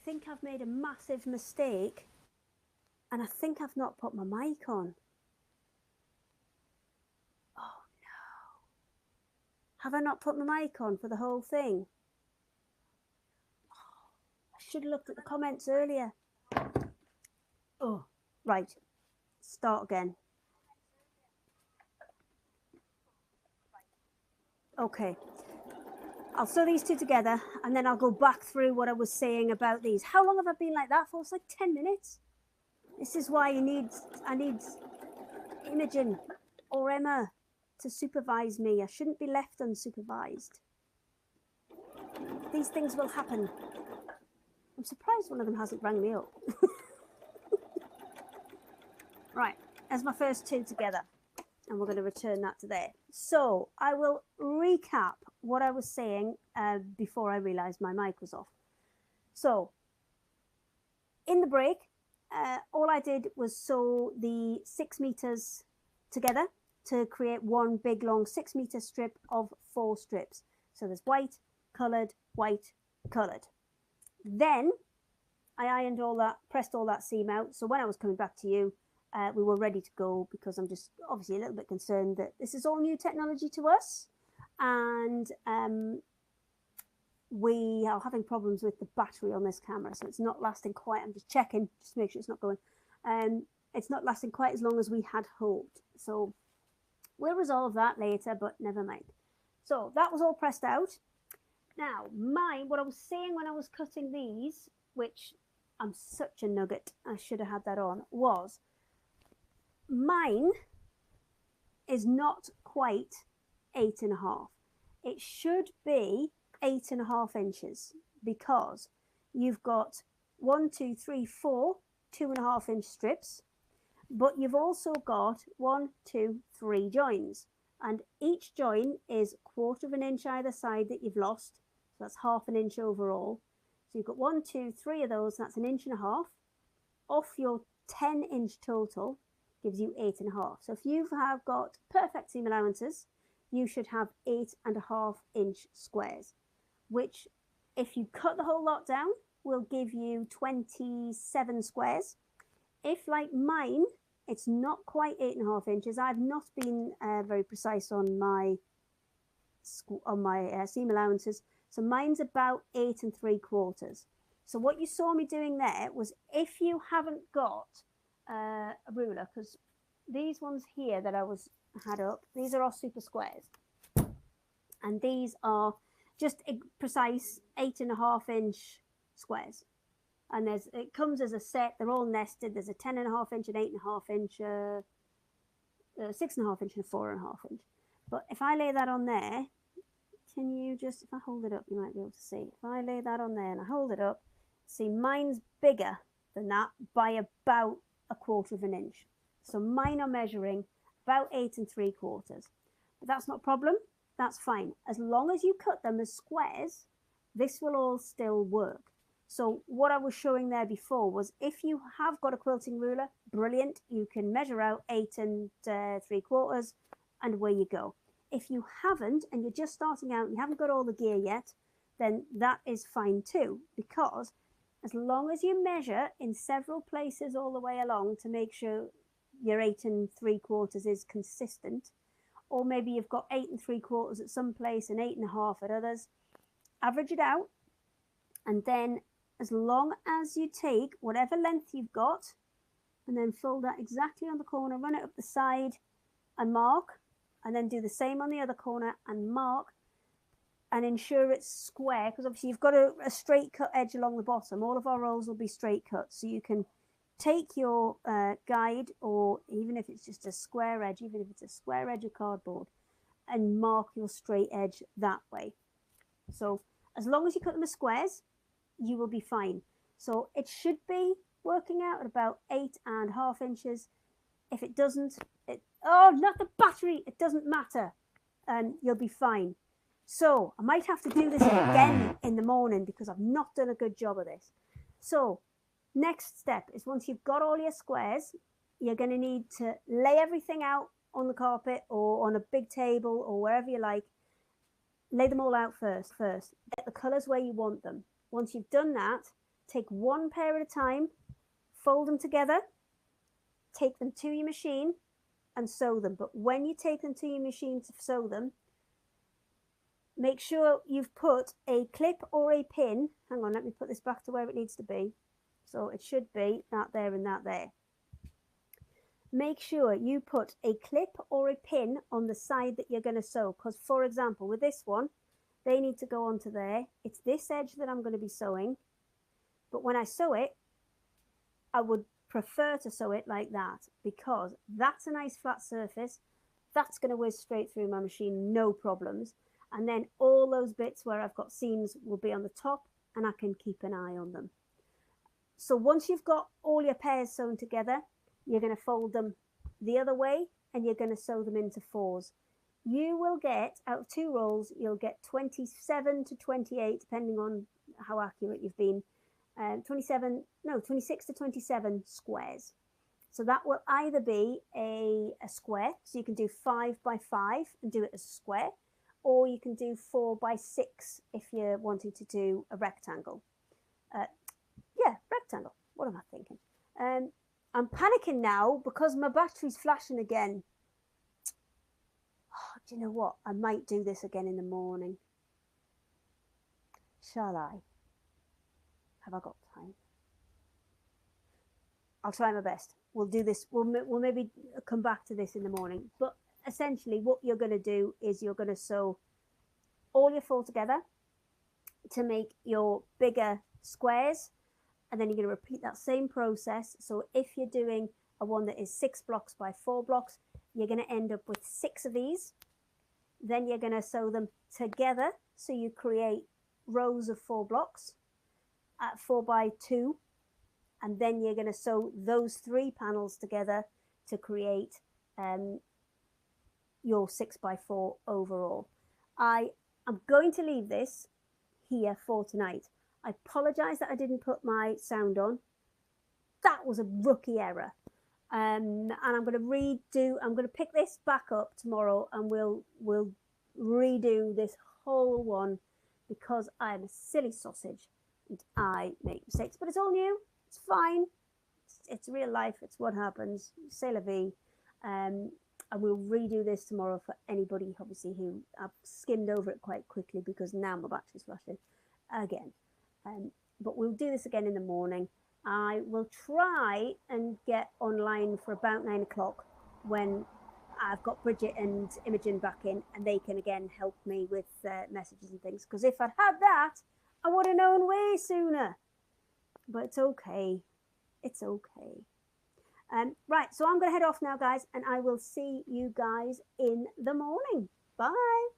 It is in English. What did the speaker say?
think I've made a massive mistake, and I think I've not put my mic on. Oh no. Have I not put my mic on for the whole thing? Oh, I should have looked at the comments earlier. Oh, right. Start again. Okay. I'll sew these two together and then I'll go back through what I was saying about these. How long have I been like that for? It's like 10 minutes. This is why I need Imogen or Emma to supervise me. I shouldn't be left unsupervised. These things will happen. I'm surprised one of them hasn't rang me up. Right, there's my first two together. And we're going to return that to there. So I will recap what I was saying before I realized my mic was off. So in the break, all I did was sew the 6 meters together to create one big long 6 meter strip of 4 strips. So there's white, colored, Then I ironed all that, pressed all that seam out. So when I was coming back to you, we were ready to go, because I'm just obviously a little bit concerned that this is all new technology to us, and we are having problems with the battery on this camera, so it's not lasting quite. I'm just checking, just to make sure it's not going. It's not lasting quite as long as we had hoped. So we'll resolve that later, but never mind. So that was all pressed out. Now, what I was saying when I was cutting these, which I'm such a nugget, I should have had that on, was mine is not quite 8.5. It should be 8.5 inches, because you've got 1, 2, 3, 4 2.5 inch strips, but you've also got 1, 2, 3 joins, and each join is 1/4 of an inch either side that you've lost, so that's 1/2 inch overall. So you've got 1, 2, 3 of those, that's 1.5 inches off your 10-inch total. Gives you 8.5. So if you have got perfect seam allowances, you should have 8.5 inch squares, which if you cut the whole lot down will give you 27 squares. If, like mine, it's not quite 8.5 inches, I've not been very precise on my seam allowances, so mine's about 8 3/4. So what you saw me doing there was, if you haven't got a ruler, because these ones here that I had up, these are all super squares, and these are just precise 8.5 inch squares, and it comes as a set. They're all nested. There's a 10.5 inch, an 8.5 inch, 6.5 inch, and a 4.5 inch. But if I lay that on there, can you just, if I hold it up, you might be able to see. If I lay that on there and I hold it up, see, mine's bigger than that by about 1/4 of an inch. So mine are measuring about 8 3/4. But that's not a problem. That's fine. As long as you cut them as squares, this will all still work. So what I was showing there before was, if you have got a quilting ruler, brilliant. You can measure out 8 3/4 and away you go. If you haven't, and you're just starting out and you haven't got all the gear yet, then that is fine too, because as long as you measure in several places all the way along to make sure your 8 3/4 is consistent, or maybe you've got 8 3/4 at some place and 8.5 at others, average it out, and then as long as you take whatever length you've got and then fold that exactly on the corner, run it up the side and mark, and then do the same on the other corner and mark, and ensure it's square, because obviously you've got a straight cut edge along the bottom. All of our rolls will be straight cut, so you can take your guide, or even if it's just a square edge, even if it's a square edge of cardboard, and mark your straight edge that way. So as long as you cut them as squares, you will be fine. So it should be working out at about 8.5 inches. If it doesn't, oh, not the battery, it doesn't matter, you'll be fine. So I might have to do this again in the morning, because I've not done a good job of this. So next step is, once you've got all your squares, you're going to need to lay everything out on the carpet or on a big table or wherever you like. Lay them all out first. Get the colours where you want them. Once you've done that, take one pair at a time, fold them together, take them to your machine and sew them. But when you take them to your machine to sew them, make sure you've put a clip or a pin. Hang on, let me put this back to where it needs to be. So it should be that there and that there. Make sure you put a clip or a pin on the side that you're going to sew, because for example with this one, they need to go onto there. It's this edge that I'm going to be sewing, but when I sew it, I would prefer to sew it like that, because that's a nice flat surface. That's going to whiz straight through my machine, no problems. And then all those bits where I've got seams will be on the top, and I can keep an eye on them. So once you've got all your pairs sewn together, you're going to fold them the other way and you're going to sew them into fours. You will get, out of 2 rolls, you'll get 27 to 28, depending on how accurate you've been, 26 to 27 squares. So that will either be a square, so you can do 5 by 5 and do it as a square, or you can do 4 by 6 if you're wanting to do a rectangle. Yeah, rectangle. What am I thinking? I'm panicking now because my battery's flashing again. Oh, do you know what? I might do this again in the morning. Shall I? Have I got time? I'll try my best. We'll do this. We'll maybe come back to this in the morning. But essentially what you're going to do is you're going to sew all your 4 together to make your bigger squares. And then you're going to repeat that same process. So if you're doing a one that is 6 blocks by 4 blocks, you're going to end up with 6 of these. Then you're going to sew them together. So you create rows of 4 blocks at 4 by 2. And then you're going to sew those 3 panels together to create your 6 by 4 overall. I am going to leave this here for tonight. I apologise that I didn't put my sound on. That was a rookie error. And I'm going to pick this back up tomorrow and we'll redo this whole one because I'm a silly sausage and I make mistakes. But it's all new. It's fine. It's real life. It's what happens. C'est la vie. And we'll redo this tomorrow for anybody, obviously, who I've skimmed over it quite quickly because now my battery's flashing again. But we'll do this again in the morning. I will try and get online for about 9 o'clock when I've got Bridget and Imogen back in and they can again help me with messages and things. Because if I'd had that, I would have known way sooner. But it's okay. It's okay. Right, so I'm going to head off now, guys, and I will see you guys in the morning. Bye.